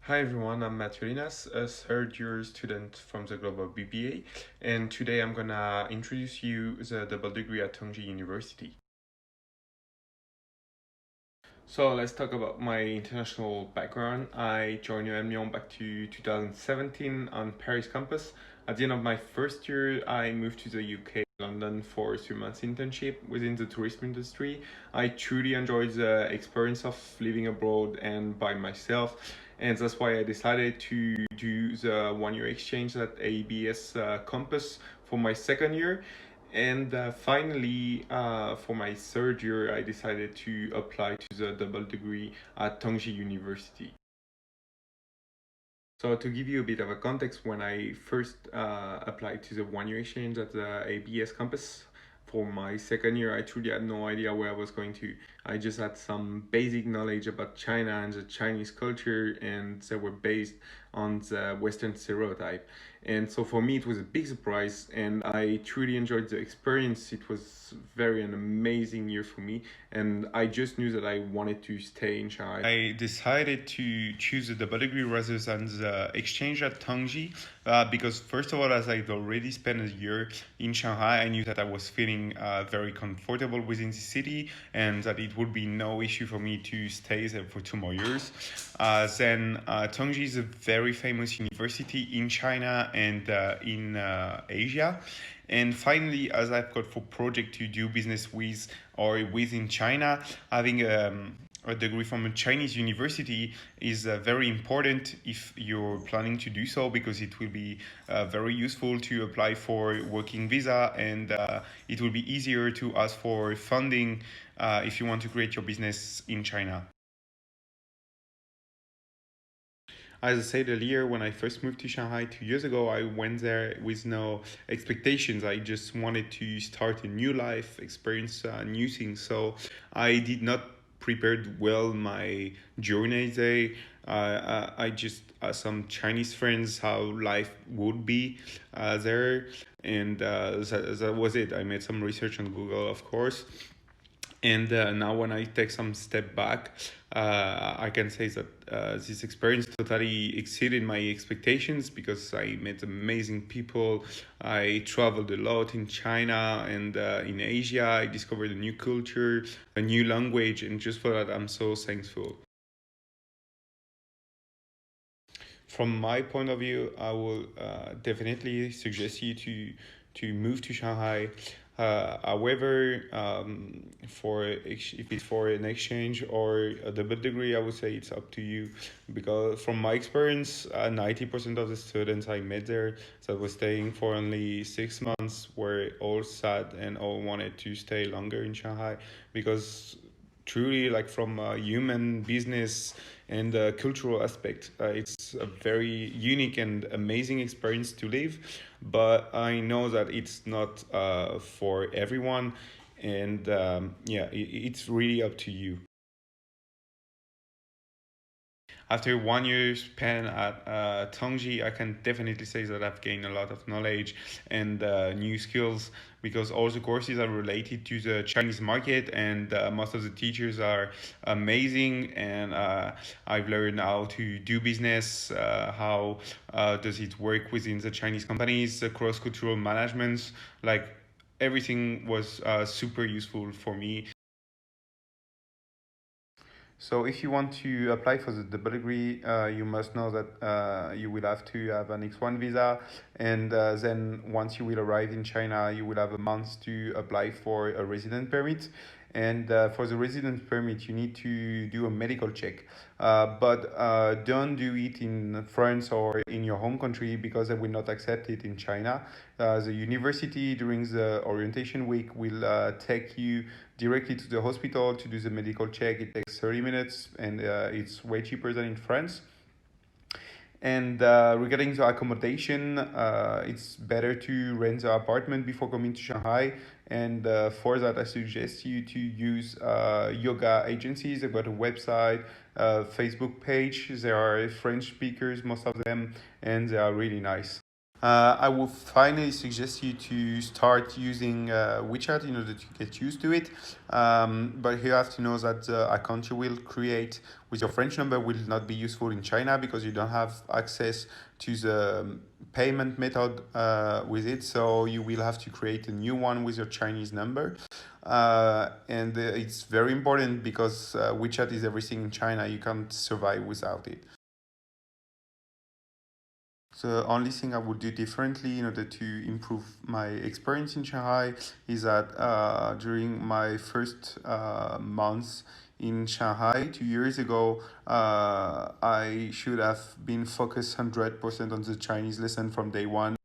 Hi everyone, I'm Mathiolinas, a third year student from the Global BBA, and today I'm gonna introduce you the double degree at Tongji University. So let's talk about my international background. I joined UM back to 2017 on Paris campus. At the end of my first year, I moved to the UK, London for a 3 months internship within the tourism industry. I truly enjoyed the experience of living abroad and by myself, and that's why I decided to do the 1 year exchange at ABS campus for my second year. And finally, for my third year, I decided to apply to the double degree at Tongji University. So to give you a bit of a context, when I first applied to the 1 year exchange at the ABS campus for my second year, I truly had no idea where I was going to. I just had some basic knowledge about China and the Chinese culture, and they were based on the Western stereotype. And so for me, it was a big surprise, and I truly enjoyed the experience. It was very an amazing year for me, and I just knew that I wanted to stay in Shanghai. I decided to choose the double degree rather than the exchange at Tongji because, first of all, as I'd already spent a year in Shanghai, I knew that I was feeling very comfortable within the city and that it would be no issue for me to stay there for 2 more years. Then Tongji is a very famous university in China and in Asia. And finally, as I've got for project to do business with or within China, having a degree from a Chinese university is very important if you're planning to do so, because it will be very useful to apply for working visa, and it will be easier to ask for funding if you want to create your business in China. As I said earlier, when I first moved to Shanghai 2 years ago, I went there with no expectations. I just wanted to start a new life, experience new things. So I did not prepared well my journey there. I just asked some Chinese friends how life would be there, and that was it. I made some research on Google, of course, and now when I take some step back, I can say that this experience totally exceeded my expectations because I met amazing people. I traveled a lot in China and in Asia. I discovered a new culture, a new language, and just for that, I'm so thankful. From my point of view, I will definitely suggest you to move to Shanghai. However, if it's for an exchange or a double degree, I would say it's up to you, because from my experience, 90% of the students I met there that was staying for only 6 months were all sad and all wanted to stay longer in Shanghai, because truly, like from a human business and cultural aspect, it's a very unique and amazing experience to live, but I know that it's not for everyone, and yeah, it's really up to you. After 1 year spent at Tongji, I can definitely say that I've gained a lot of knowledge and new skills, because all the courses are related to the Chinese market, and most of the teachers are amazing. And I've learned how to do business, how does it work within the Chinese companies, the cross cultural management, like everything was super useful for me. So if you want to apply for the double degree, you must know that you will have to have an X1 visa, and then once you will arrive in China, you will have a month to apply for a resident permit. And for the resident permit, you need to do a medical check. But don't do it in France or in your home country, because they will not accept it in China. The university during the orientation week will take you directly to the hospital to do the medical check. It takes 30 minutes, and it's way cheaper than in France. And regarding the accommodation, it's better to rent the apartment before coming to Shanghai. And for that, I suggest you to use yoga agencies. They've got a website, Facebook page. There are French speakers, most of them, and they are really nice. I would finally suggest you to start using WeChat in order to get used to it. But you have to know that the account you will create with your French number will not be useful in China because you don't have access to the payment method with it. So you will have to create a new one with your Chinese number. And it's very important because WeChat is everything in China. You can't survive without it. The only thing I would do differently in order to improve my experience in Shanghai is that during my first months in Shanghai 2 years ago, I should have been focused 100% on the Chinese lesson from day one.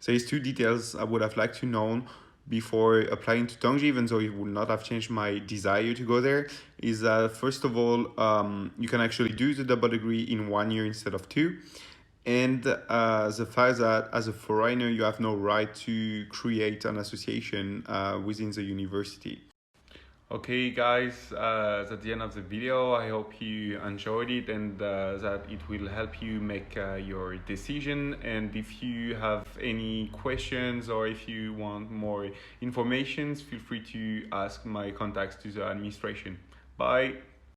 There's two details I would have liked to know before applying to Tongji, even though it would not have changed my desire to go there, is that first of all, you can actually do the double degree in 1 year instead of two. And the fact that as a foreigner, you have no right to create an association within the university. Okay guys, that's the end of the video. I hope you enjoyed it and that it will help you make your decision. And if you have any questions or if you want more information, feel free to ask my contacts to the administration. Bye.